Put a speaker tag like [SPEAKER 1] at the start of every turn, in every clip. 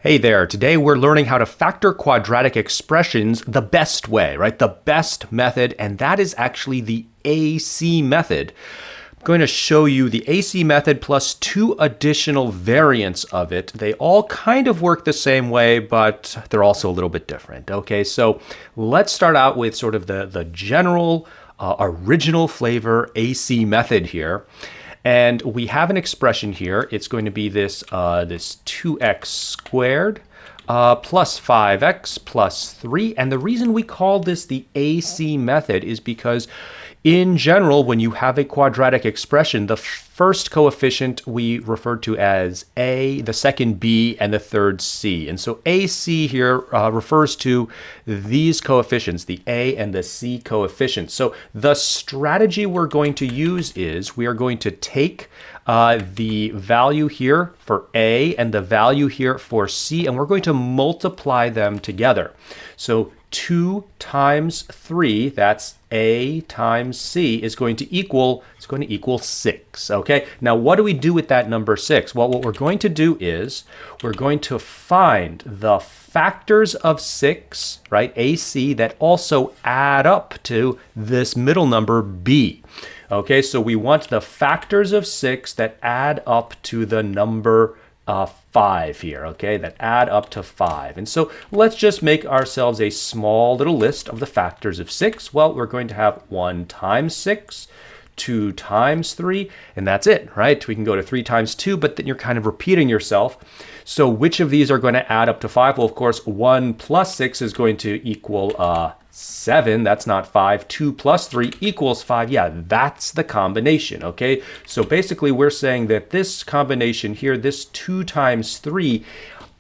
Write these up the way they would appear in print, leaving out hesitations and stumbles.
[SPEAKER 1] Hey there, today we're learning how to factor quadratic expressions the best way, right? The best method, and that is actually the AC method. I'm going to show you the AC method plus two additional variants of it. They all kind of work the same way, but they're also a little bit different. Okay, so let's start out with sort of the general original flavor AC method here. And we have an expression here. It's going to be this 2x squared plus 5x plus 3. And the reason we call this the AC method is because in general, when you have a quadratic expression, the first coefficient we refer to as A, the second B, and the third C. And so AC here refers to these coefficients, the A and the C coefficients. So the strategy we're going to use is we are going to take the value here for A and the value here for C, and we're going to multiply them together. So 2 times 3, that's A times C, is going to equal 6. Okay, now what do we do with that number 6? Well, what we're going to do is we're going to find the factors of 6, right, AC, that also add up to this middle number B. Okay, so we want the factors of 6 that add up to the number 5 here, okay, that add up to 5. And so let's just make ourselves a small little list of the factors of 6. Well, we're going to have 1 times 6, 2 times 3, and that's it, right? We can go to 3 times 2, but then you're kind of repeating yourself. So which of these are going to add up to 5? Well, of course, 1 plus 6 is going to equal 7, that's not 5. 2 plus 3 equals 5. Yeah, that's the combination, okay? So basically we're saying that this combination here, this 2 times 3,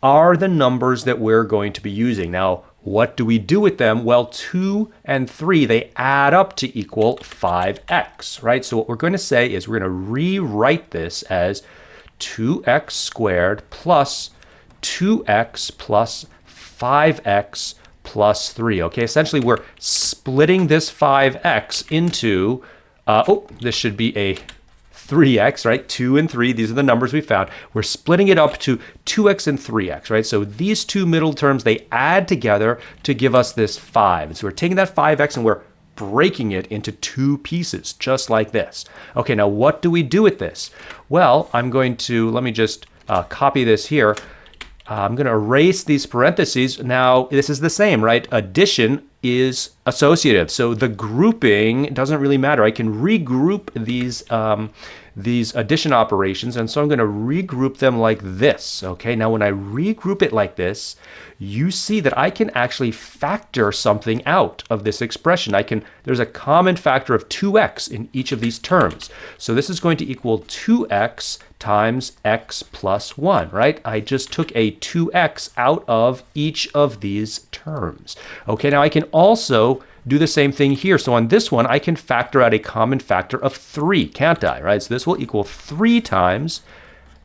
[SPEAKER 1] are the numbers that we're going to be using. Now, what do we do with them? Well, 2 and 3, they add up to equal 5x, right? So what we're going to say is we're going to rewrite this as 2x squared plus 2x plus 5x plus 3. Okay, essentially we're splitting this 5x into, this should be a 3x, right? 2 and 3, these are the numbers we found. We're splitting it up to 2x and 3x, right? So these two middle terms, they add together to give us this 5. And so we're taking that 5x and we're breaking it into two pieces, just like this. Okay, now what do we do with this? Well, let me just copy this here. I'm going to erase these parentheses. Now, this is the same, right? Addition is associative. So the grouping doesn't really matter. I can regroup these addition operations, and so I'm going to regroup them like this. Okay, now when I regroup it like this, you see that I can actually factor something out of this expression. There's a common factor of 2x in each of these terms. So this is going to equal 2x times x plus 1, right? I just took a 2x out of each of these terms. Okay, now I can also do the same thing here. So on this one, I can factor out a common factor of 3, can't I, right? So this will equal 3 times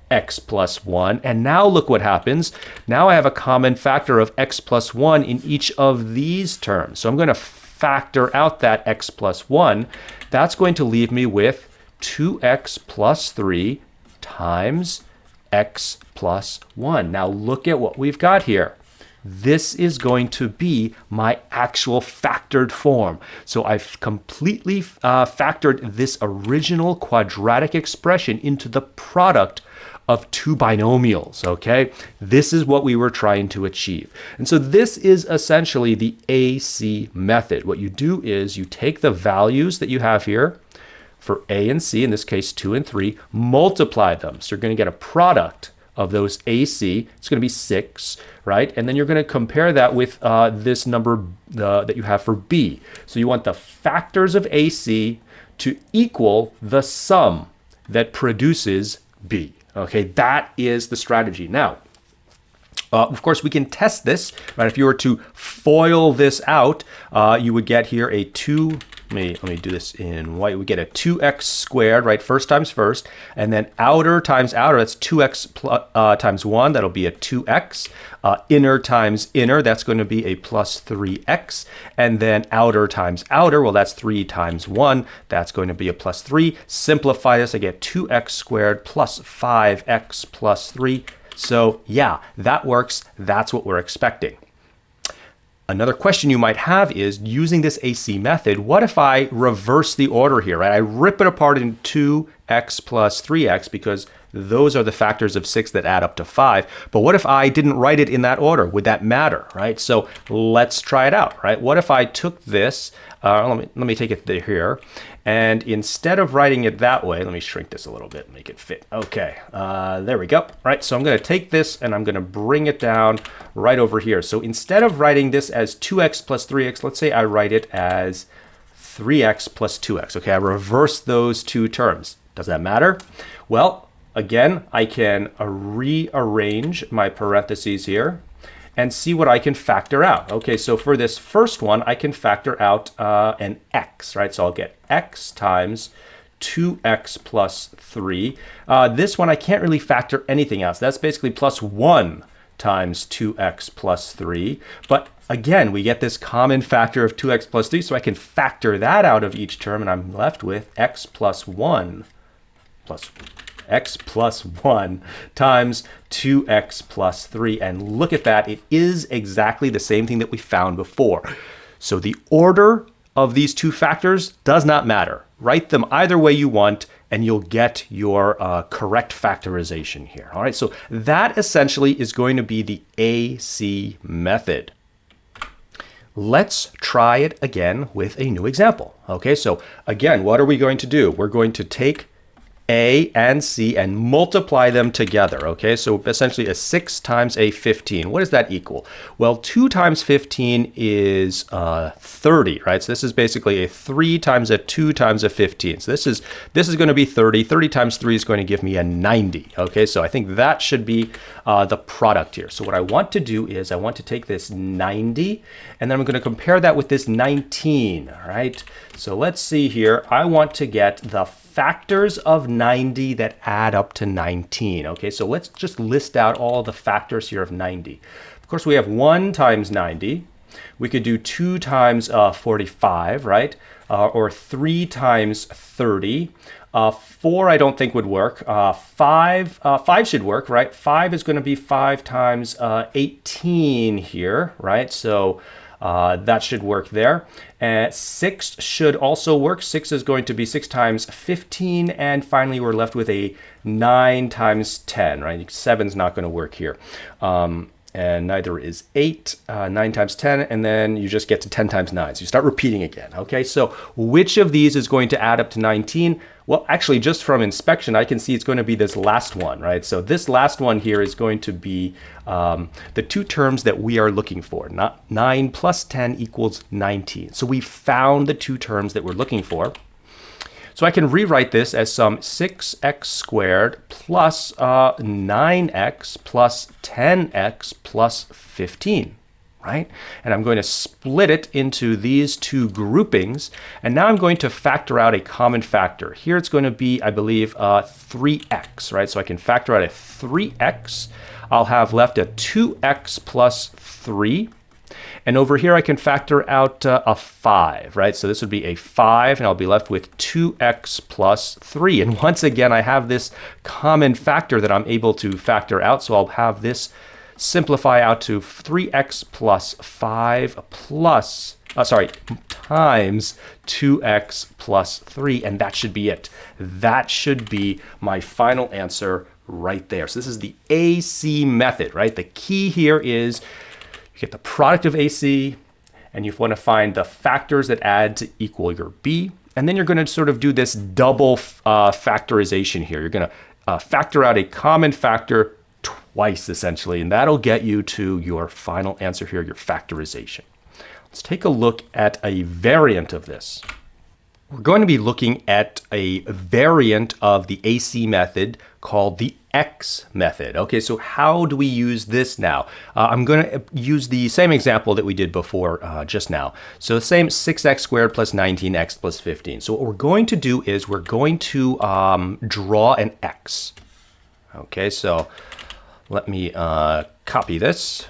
[SPEAKER 1] x plus 1. And now look what happens. Now I have a common factor of x plus 1 in each of these terms. So I'm going to factor out that x plus 1. That's going to leave me with 2x plus 3 times x plus 1. Now look at what we've got here. This is going to be my actual factored form. So I've completely factored this original quadratic expression into the product of two binomials, okay? This is what we were trying to achieve. And so this is essentially the AC method. What you do is you take the values that you have here for A and C, in this case 2 and 3, multiply them. So you're going to get a product of those AC. It's going to be 6, right? And then you're going to compare that with this number that you have for B. So you want the factors of AC to equal the sum that produces B. Okay, that is the strategy. Now, of course, we can test this, right? If you were to FOIL this out, you would get here a 2. Let me do this in white. We get a 2x squared, right? First times first, and then outer times outer, that's 2x times 1, that'll be a 2x. Inner times inner, that's going to be a plus 3x. And then outer times outer, well, that's 3 times 1, that's going to be a plus 3. Simplify this, I get 2x squared plus 5x plus 3. So yeah, that works. That's what we're expecting. Another question you might have is, using this AC method, what if I reverse the order here, right? I rip it apart into 2x plus 3x because those are the factors of 6 that add up to 5. But what if I didn't write it in that order? Would that matter, right? So let's try it out, right? What if I took this, let me take it here, and instead of writing it that way, let me shrink this a little bit and make it fit. Okay, there we go. Right, so I'm going to take this and I'm going to bring it down right over here. So instead of writing this as 2x plus 3x, let's say I write it as 3x plus 2x. Okay, I reverse those two terms. Does that matter? Well, again, I can rearrange my parentheses here and see what I can factor out. Okay, so for this first one, I can factor out an x, right? So I'll get x times 2x plus 3. This one, I can't really factor anything else. That's basically plus 1 times 2x plus 3. But again, we get this common factor of 2x plus 3, so I can factor that out of each term, and I'm left with x plus 1 times 2x plus 3. And look at that, it is exactly the same thing that we found before. So the order of these two factors does not matter. Write them either way you want, and you'll get your correct factorization here. All right, so that essentially is going to be the AC method. Let's try it again with a new example. Okay, so again, what are we going to do? We're going to take A and C and multiply them together. Okay, so essentially a 6 times a 15. What does that equal? Well, 2 times 15 is 30, right? So this is basically a 3 times a 2 times a 15. So this is going to be 30. 30 times 3 is going to give me a 90. Okay, so I think that should be the product here. So what I want to do is I want to take this 90 and then I'm going to compare that with this 19. All right, so let's see here. I want to get the factors of 90 that add up to 19. Okay, so let's just list out all the factors here of 90. Of course, we have 1 times 90. We could do 2 times 45, right? Or 3 times 30. 4 I don't think would work. 5 should work, right? 5 is going to be 5 times 18 here, right? So that should work there. 6 should also work. 6 is going to be 6 times 15. And finally, we're left with a 9 times 10, right? 7's not going to work here. And neither is 8, 9 times 10, and then you just get to 10 times 9. So you start repeating again, okay? So which of these is going to add up to 19? Well, actually, just from inspection, I can see it's going to be this last one, right? So this last one here is going to be the two terms that we are looking for. 9 plus 10 equals 19. So we found the two terms that we're looking for. So I can rewrite this as some 6x squared plus 9x plus 10x plus 15, right? And I'm going to split it into these two groupings. And now I'm going to factor out a common factor. Here it's going to be, I believe, 3x, right? So I can factor out a 3x. I'll have left a 2x plus 3. And over here, I can factor out a 5, right? So this would be a 5, and I'll be left with 2x plus 3. And once again, I have this common factor that I'm able to factor out. So I'll have this simplify out to 3x plus 5 plus, times 2x plus 3. And that should be it. That should be my final answer right there. So this is the AC method, right? The key here is get the product of AC, and you want to find the factors that add to equal your B. And then you're going to sort of do this double factorization here. You're going to factor out a common factor twice, essentially, and that'll get you to your final answer here, your factorization. Let's take a look at a variant of this. We're going to be looking at a variant of the AC method called the X method. Okay, so how do we use this now? I'm going to use the same example that we did before just now. So the same 6x squared plus 19x plus 15. So what we're going to do is we're going to draw an X. Okay, so let me copy this,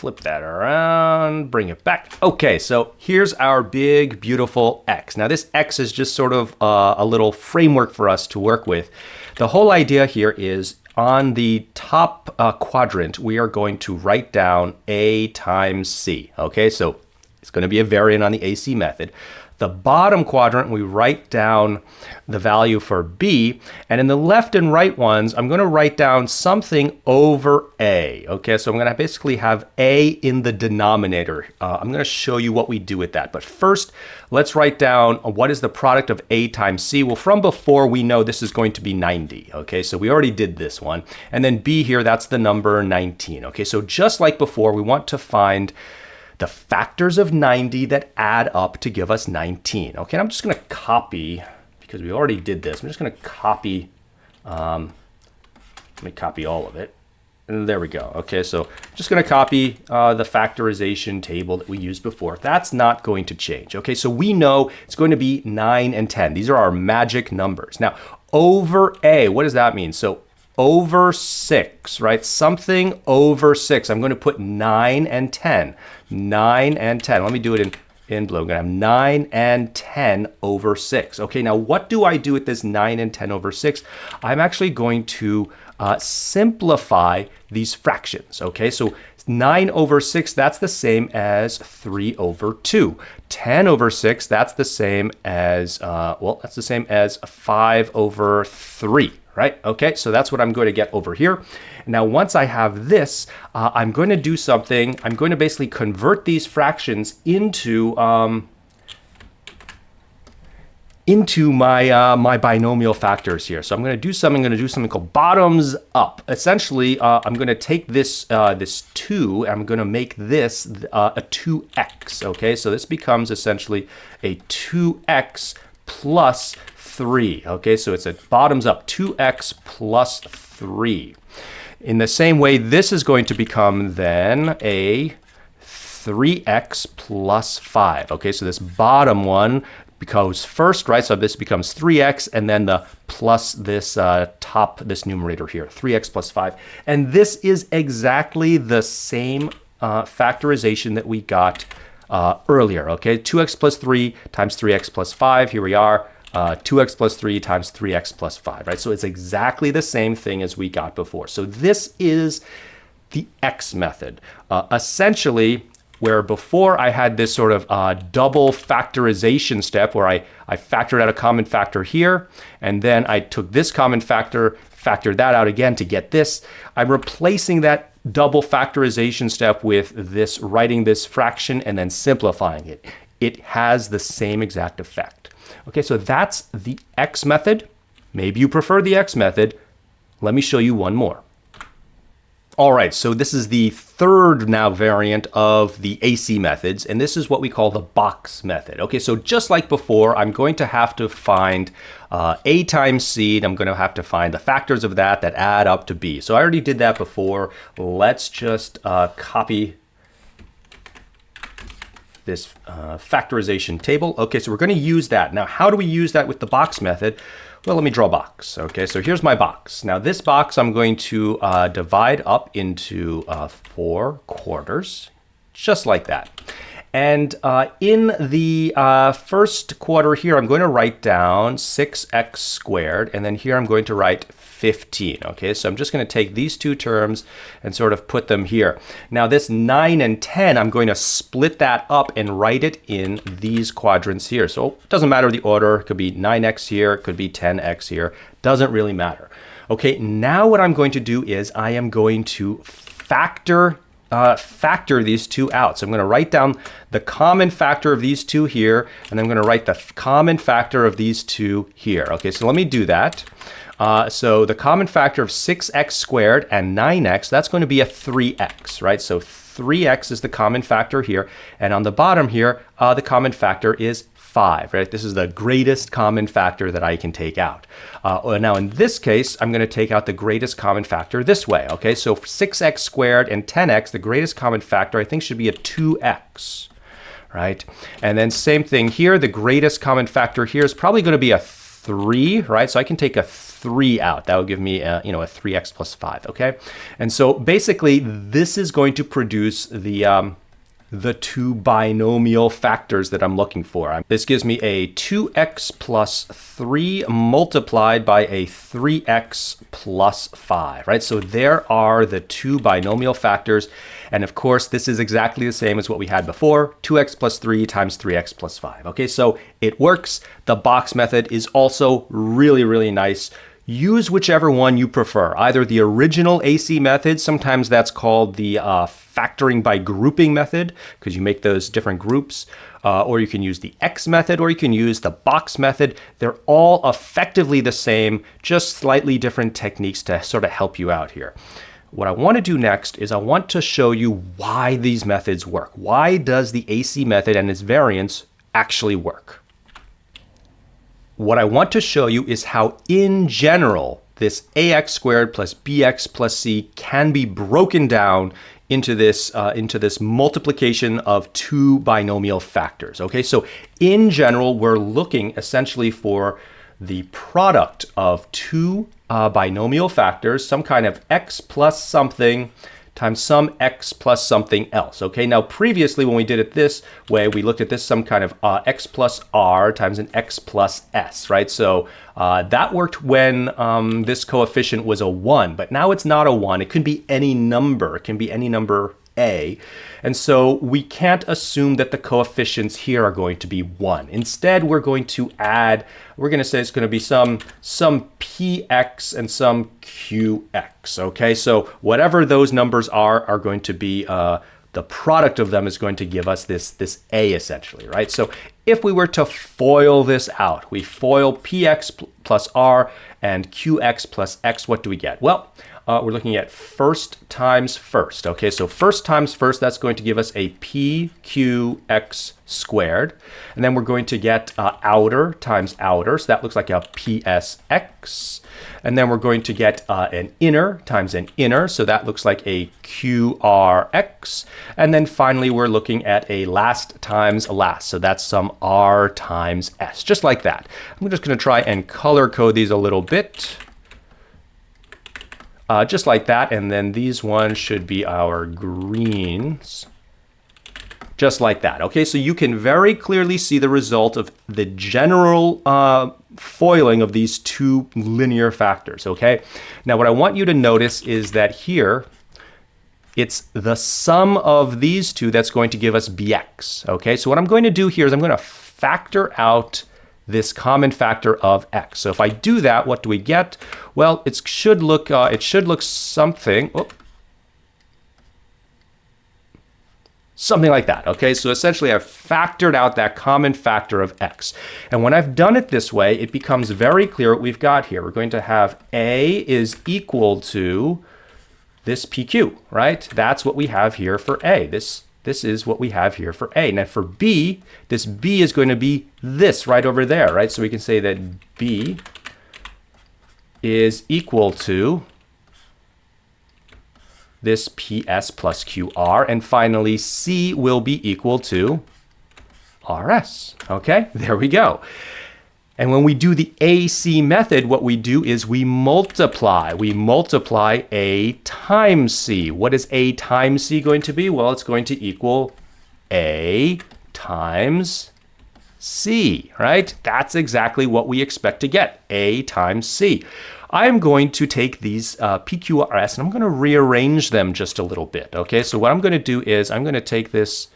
[SPEAKER 1] flip that around, bring it back. Okay, so here's our big, beautiful x. Now this x is just sort of a little framework for us to work with. The whole idea here is on the top quadrant, we are going to write down a times c. Okay, so it's going to be a variant on the AC method. The bottom quadrant, we write down the value for b, and in the left and right ones, I'm going to write down something over a. Okay, so I'm going to basically have a in the denominator. I'm going to show you what we do with that. But first, let's write down what is the product of a times c. Well, from before, we know this is going to be 90. Okay, so we already did this one. And then b here, that's the number 19. Okay, so just like before, we want to find the factors of 90 that add up to give us 19. Okay, and I'm just going to copy, because we already did this, I'm just going to copy, let me copy all of it. And there we go. Okay, so I'm just going to copy the factorization table that we used before. That's not going to change. Okay, so we know it's going to be 9 and 10. These are our magic numbers. Now, over a, what does that mean? So over 6, right? Something over 6. I'm going to put 9 and 10. 9 and 10. Let me do it in blue. I'm going to have 9 and 10 over 6. Okay, now what do I do with this 9 and 10 over 6? I'm actually going to simplify these fractions. Okay, so 9 over 6, that's the same as 3 over 2. 10 over 6, that's the same as, that's the same as 5 over 3. Right? Okay, so that's what I'm going to get over here. Now, once I have this, I'm going to do something. I'm going to basically convert these fractions into my my binomial factors here. So I'm going to do something called bottoms up. Essentially, I'm going to take this this 2, and I'm going to make this a 2x. Okay, so this becomes essentially a 2x plus 3. Okay, so it's a bottoms up 2x plus 3. In the same way, this is going to become then a 3x plus 5. Okay, so this bottom one goes first, right? So this becomes 3x, and then the plus this this numerator here, 3x plus 5. And this is exactly the same factorization that we got earlier. Okay, 2x plus 3 times 3x plus 5. Here we are. 2x plus 3 times 3x plus 5, right? So it's exactly the same thing as we got before. So this is the x method. Essentially, where before I had this sort of double factorization step where I factored out a common factor here, and then I took this common factor, factored that out again to get this. I'm replacing that double factorization step with this, writing this fraction and then simplifying it. It has the same exact effect. Okay, so that's the x method. Maybe you prefer the x method. Let me show you one more. All right, so this is the third now variant of the AC methods, and this is what we call the box method. Okay, so just like before, I'm going to have to find a times c, and I'm going to have to find the factors of that add up to b. So I already did that before. Let's just copy this factorization table. Okay, so we're going to use that. Now, how do we use that with the box method? Well, let me draw a box. Okay, so here's my box. Now, this box I'm going to divide up into 4 quarters, just like that. And in the first quarter here, I'm going to write down 6x squared, and then here I'm going to write 15. Okay, so I'm just going to take these two terms and sort of put them here. Now this 9 and 10, I'm going to split that up and write it in these quadrants here. So it doesn't matter the order. It could be 9x here, it could be 10x here. Doesn't really matter. Okay, now what I'm going to do is I am going to factor these two out. So I'm going to write down the common factor of these two here, and I'm going to write the common factor of these two here. Okay, so let me do that. So the common factor of 6x squared and 9x, that's going to be a 3x, right? So 3x is the common factor here. And on the bottom here, the common factor is 5, right? This is the greatest common factor that I can take out. Now in this case, I'm going to take out the greatest common factor this way, okay? So 6x squared and 10x, the greatest common factor I think should be a 2x, right? And then same thing here, the greatest common factor here is probably going to be a 3, right? So I can take a 3 out. That would give me a 3x plus 5, okay? And so basically this is going to produce the two binomial factors that I'm looking for. This gives me a 2x plus 3 multiplied by a 3x plus 5, right? So there are the two binomial factors. And of course, this is exactly the same as what we had before, 2x plus 3 times 3x plus 5. Okay, so it works. The box method is also really, really nice. Use whichever one you prefer, either the original AC method, sometimes that's called the factoring by grouping method, because you make those different groups, or you can use the X method, or you can use the box method. They're all effectively the same, just slightly different techniques to sort of help you out here. What I want to do next is I want to show you why these methods work. Why does the AC method and its variants actually work? What I want to show you is how, in general, this ax squared plus bx plus c can be broken down into this multiplication of two binomial factors. Okay, so in general, we're looking essentially for the product of two binomial factors, some kind of x plus something times some x plus something else. Okay, now previously when we did it this way, we looked at this some kind of x plus r times an x plus s, right? So that worked when this coefficient was a 1, but now it's not a 1. It can be any number. It can be any number a. And so we can't assume that the coefficients here are going to be 1. Instead, we're going to add, we're going to say it's going to be some px and some qx. Okay, so whatever those numbers are going to be, the product of them is going to give us this a essentially, right? So if we were to FOIL this out, we FOIL px plus r and qx plus x, what do we get? Well, we're looking at first times first. Okay, so first times first, that's going to give us a pqx squared. And then we're going to get outer times outer. So that looks like a psx. And then we're going to get an inner times an inner. So that looks like a qrx. And then finally, we're looking at a last times last. So that's some r times s, just like that. I'm just going to try and color code these a little bit. Just like that, and then these ones should be our greens, just like that. Okay, so you can very clearly see the result of the general foiling of these two linear factors, okay? Now what I want you to notice is that here, it's the sum of these two that's going to give us bx, okay? So what I'm going to do here is I'm going to factor out this common factor of x. So if I do that, what do we get? Well, it should look something like that. Okay, so essentially I've factored out that common factor of x. And when I've done it this way, it becomes very clear what we've got here. We're going to have a is equal to this pq, right? That's what we have here for a. This is what we have here for a. Now for b, this b is going to be this right over there, right? So we can say that b is equal to this ps plus qr. And finally, c will be equal to rs. Okay, there we go. And when we do the AC method, what we do is we multiply. We multiply A times C. What is A times C going to be? Well, it's going to equal A times C, right? That's exactly what we expect to get, A times C. I'm going to take these PQRS and I'm going to rearrange them just a little bit, okay? So what I'm going to do is I'm going to take this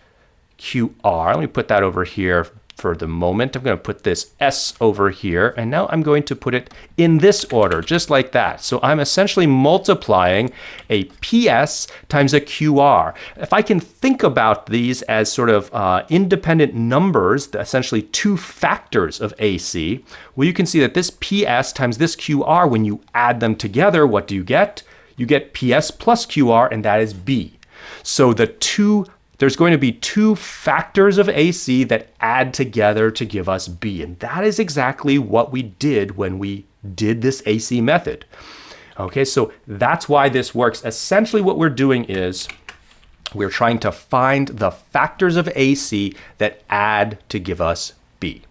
[SPEAKER 1] QR, let me put that over here for the moment. I'm going to put this S over here, and now I'm going to put it in this order, just like that. So I'm essentially multiplying a PS times a QR. If I can think about these as sort of independent numbers, essentially two factors of AC, well, you can see that this PS times this QR, when you add them together, what do you get? You get PS plus QR, and that is B. So there's going to be two factors of AC that add together to give us B. And that is exactly what we did when we did this AC method. Okay, so that's why this works. Essentially what we're doing is we're trying to find the factors of AC that add to give us B.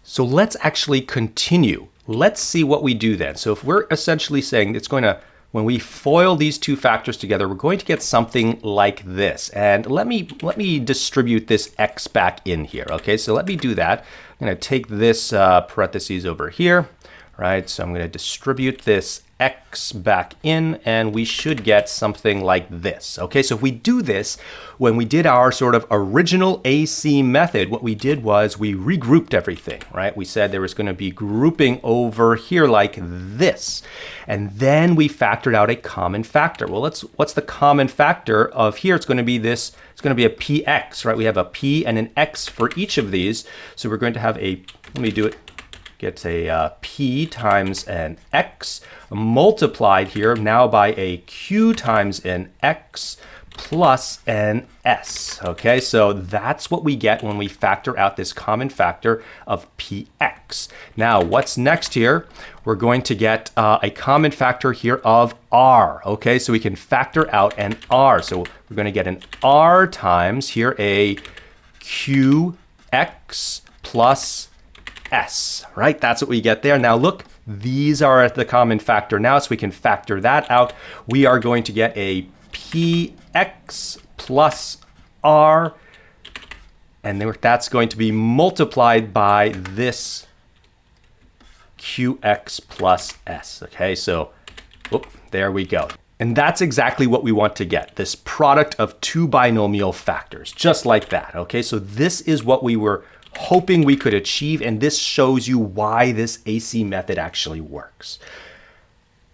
[SPEAKER 1] So let's actually continue let's see what we do then. So if we're essentially saying it's going to, when we FOIL these two factors together, we're going to get something like this. And let me distribute this x back in here. Okay, so let me do that. I'm going to take this parentheses over here, right? So I'm going to distribute this x back in, and we should get something like this. Okay, so if we do this, when we did our sort of original AC method, what we did was we regrouped everything, right? We said there was going to be grouping over here like this, and then we factored out a common factor. Well, what's the common factor of here? It's going to be this. It's going to be a px, right? We have a p and an x for each of these, so we're going to have a, let me do it, get a p times an x multiplied here now by a q times an x plus an s. Okay, so that's what we get when we factor out this common factor of px. Now, what's next here? We're going to get a common factor here of r. Okay, so we can factor out an r. So we're going to get an r times here a qx plus s, right? That's what we get there. Now look, these are at the common factor now, so we can factor that out. We are going to get a px plus r, and then that's going to be multiplied by this qx plus s. Okay, so there we go. And that's exactly what we want to get, this product of two binomial factors, just like that. Okay, so this is what we were hoping we could achieve, and this shows you why this AC method actually works.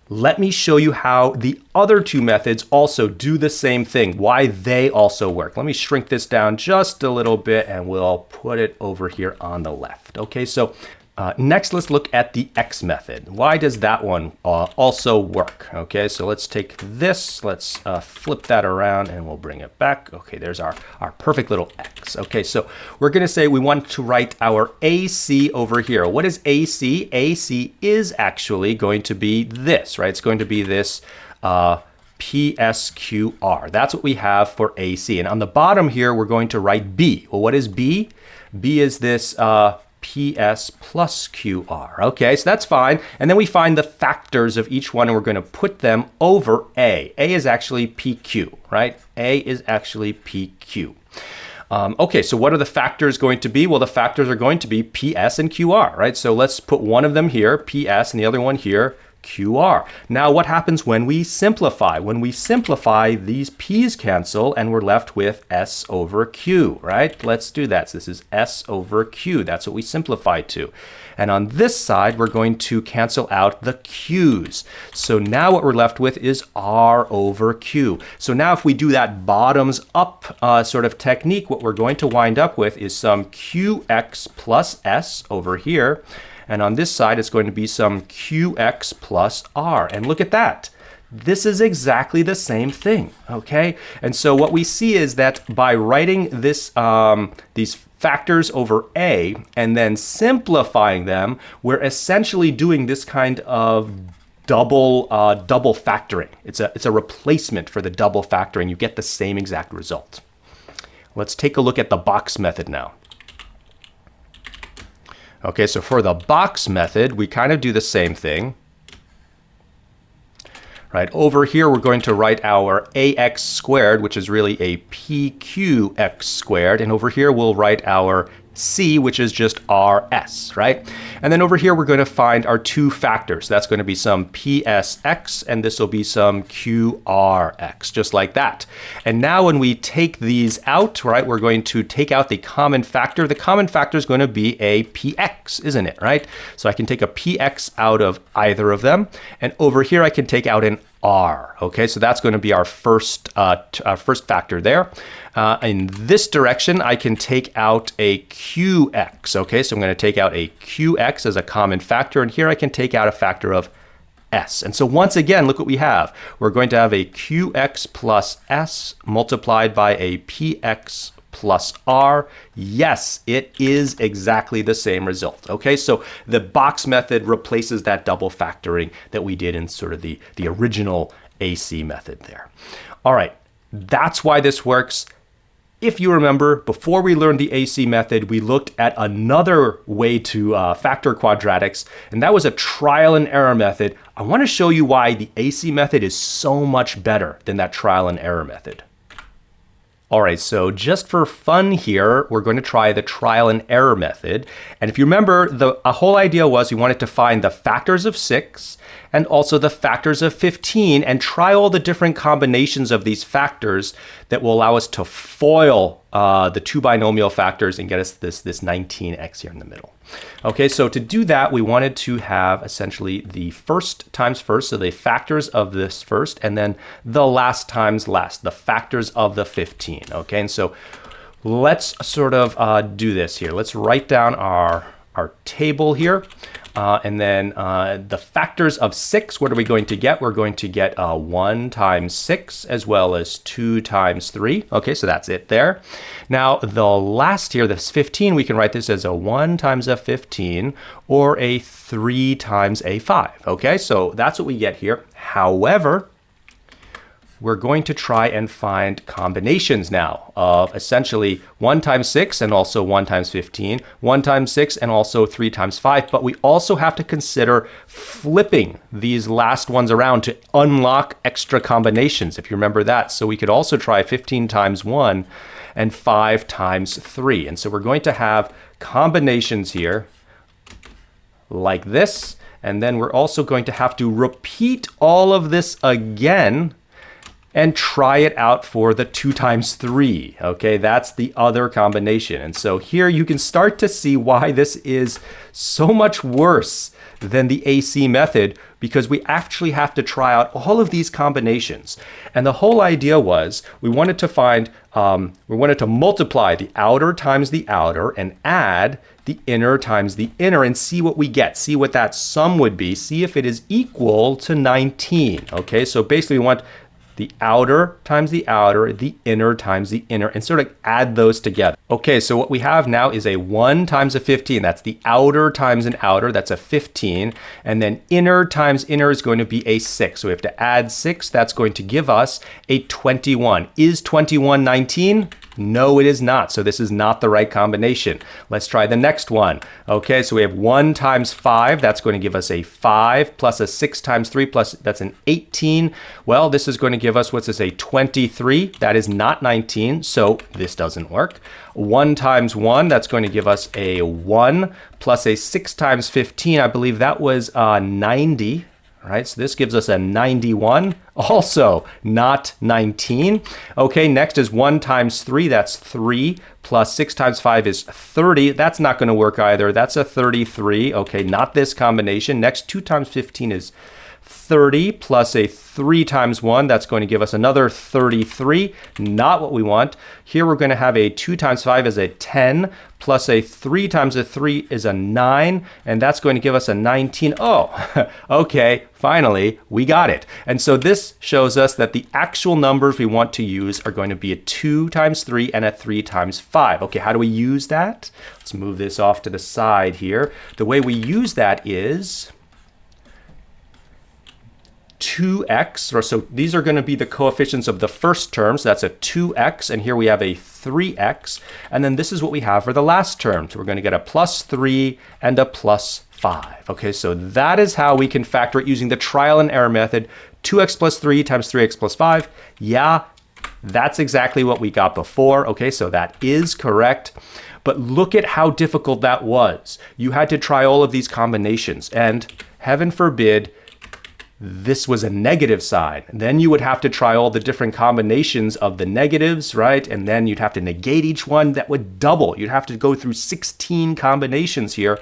[SPEAKER 1] Let me show you how the other two methods also do the same thing, why they also work. Let me shrink this down just a little bit and we'll put it over here on the left. Okay, so next let's look at the X method. Why does that one also work? Okay, so let's take this, let's flip that around and we'll bring it back. Okay, there's our perfect little X. Okay, so we're gonna say we want to write our AC over here. What is AC? AC is actually going to be this, right? It's going to be this PSQR. That's what we have for AC. And on the bottom here, we're going to write B. Well, what is B? B is this PS plus QR. Okay, so that's fine. And then we find the factors of each one and we're going to put them over A. A is actually PQ, right? A is actually PQ. Okay, so what are the factors going to be? Well, the factors are going to be PS and QR, right? So let's put one of them here, PS, and the other one here, QR. Now, what happens when we simplify? When we simplify, these P's cancel and we're left with S over Q, right? Let's do that. So this is S over Q. That's what we simplify to. And on this side, we're going to cancel out the Q's. So now what we're left with is R over Q. So now if we do that bottoms up sort of technique, what we're going to wind up with is some QX plus S over here. And on this side, it's going to be some QX plus R. And look at that. This is exactly the same thing, okay? And so what we see is that by writing this, these factors over A and then simplifying them, we're essentially doing this kind of double factoring. It's a replacement for the double factoring. You get the same exact result. Let's take a look at the box method now. Okay, so for the box method, we kind of do the same thing. Right, over here, we're going to write our AX squared, which is really a PQX squared. And over here, we'll write our C, which is just RS, right? And then over here, we're going to find our two factors. That's going to be some PSX, and this will be some QRX, just like that. And now when we take these out, right, we're going to take out the common factor. The common factor is going to be a PX, isn't it, right? So I can take a PX out of either of them. And over here, I can take out an R. Okay, so that's going to be our first factor there. In this direction, I can take out a QX. Okay, so I'm going to take out a QX as a common factor, and here I can take out a factor of S. And so once again, look what we have. We're going to have a QX plus S multiplied by a PX plus R. Yes, it is exactly the same result. Okay, so the box method replaces that double factoring that we did in sort of the original AC method there. All right, that's why this works. If you remember, before we learned the AC method, we looked at another way to factor quadratics, and that was a trial and error method. I want to show you why the AC method is so much better than that trial and error method. All right, so just for fun here, we're going to try the trial and error method. And if you remember, the whole idea was we wanted to find the factors of 6 and also the factors of 15 and try all the different combinations of these factors that will allow us to FOIL the two binomial factors and get us this 19x here in the middle. Okay, so to do that, we wanted to have essentially the first times first, so the factors of this first, and then the last times last, the factors of the 15. Okay, and so let's sort of do this here. Let's write down our table here. And then the factors of 6, what are we going to get? We're going to get 1 times 6 as well as 2 times 3. Okay, so that's it there. Now, the last here, this 15, we can write this as a 1 times a 15 or a 3 times a 5. Okay, so that's what we get here. However, we're going to try and find combinations now of essentially 1 times 6 and also 1 times 15, 1 times 6 and also 3 times 5. But we also have to consider flipping these last ones around to unlock extra combinations, if you remember that. So we could also try 15 times 1 and 5 times 3. And so we're going to have combinations here like this. And then we're also going to have to repeat all of this again and try it out for the 2 times 3. Okay, that's the other combination. And so here you can start to see why this is so much worse than the AC method, because we actually have to try out all of these combinations. And the whole idea was we wanted to find, we wanted to multiply the outer times the outer and add the inner times the inner and see what we get, see what that sum would be, see if it is equal to 19. Okay, so basically we want the outer times the outer, the inner times the inner, and sort of add those together. Okay, so what we have now is a 1 times a 15. That's the outer times an outer, that's a 15. And then inner times inner is going to be a 6. So we have to add 6. That's going to give us a 21. Is 21 19? No, it is not. So this is not the right combination. Let's try the next one. Okay, so we have 1 times 5. That's going to give us a 5 plus a 6 times 3 plus, that's an 18. Well, this is going to give us, what's this, a 23. That is not 19, so this doesn't work. 1 times 1, that's going to give us a 1 plus a 6 times 15. I believe that was 90. All right, so this gives us a 91, also not 19. Okay, next is 1 times 3, that's 3, plus 6 times 5 is 30. That's not going to work either. That's a 33. Okay, not this combination. Next, 2 times 15 is 30, plus a 3 times 1, that's going to give us another 33, not what we want. Here we're going to have a 2 times 5 is a 10, plus a 3 times a 3 is a 9, and that's going to give us a 19. Oh, okay, finally, we got it. And so this shows us that the actual numbers we want to use are going to be a 2 times 3 and a 3 times 5. Okay, how do we use that? Let's move this off to the side here. The way we use that is 2x, so these are going to be the coefficients of the first term, so that's a 2x, and here we have a 3x, and then this is what we have for the last term. So we're going to get a plus 3 and a plus 5. Okay, so that is how we can factor it using the trial and error method. 2x plus 3 times 3x plus 5. Yeah, that's exactly what we got before. Okay, so that is correct. But look at how difficult that was. You had to try all of these combinations, and heaven forbid, this was a negative sign. Then you would have to try all the different combinations of the negatives, right? And then you'd have to negate each one. That would double. You'd have to go through 16 combinations here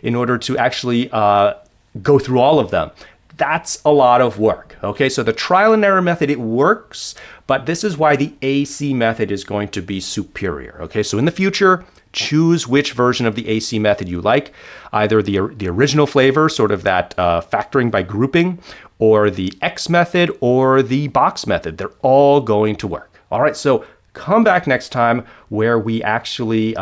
[SPEAKER 1] in order to actually go through all of them. That's a lot of work. Okay, so the trial and error method, it works, but this is why the AC method is going to be superior. Okay, so in the future, choose which version of the AC method you like, either the original flavor, sort of that factoring by grouping, or the X method, or the box method. They're all going to work. All right, so come back next time where we actually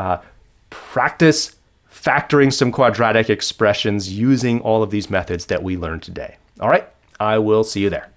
[SPEAKER 1] practice factoring some quadratic expressions using all of these methods that we learned today. All right, I will see you there.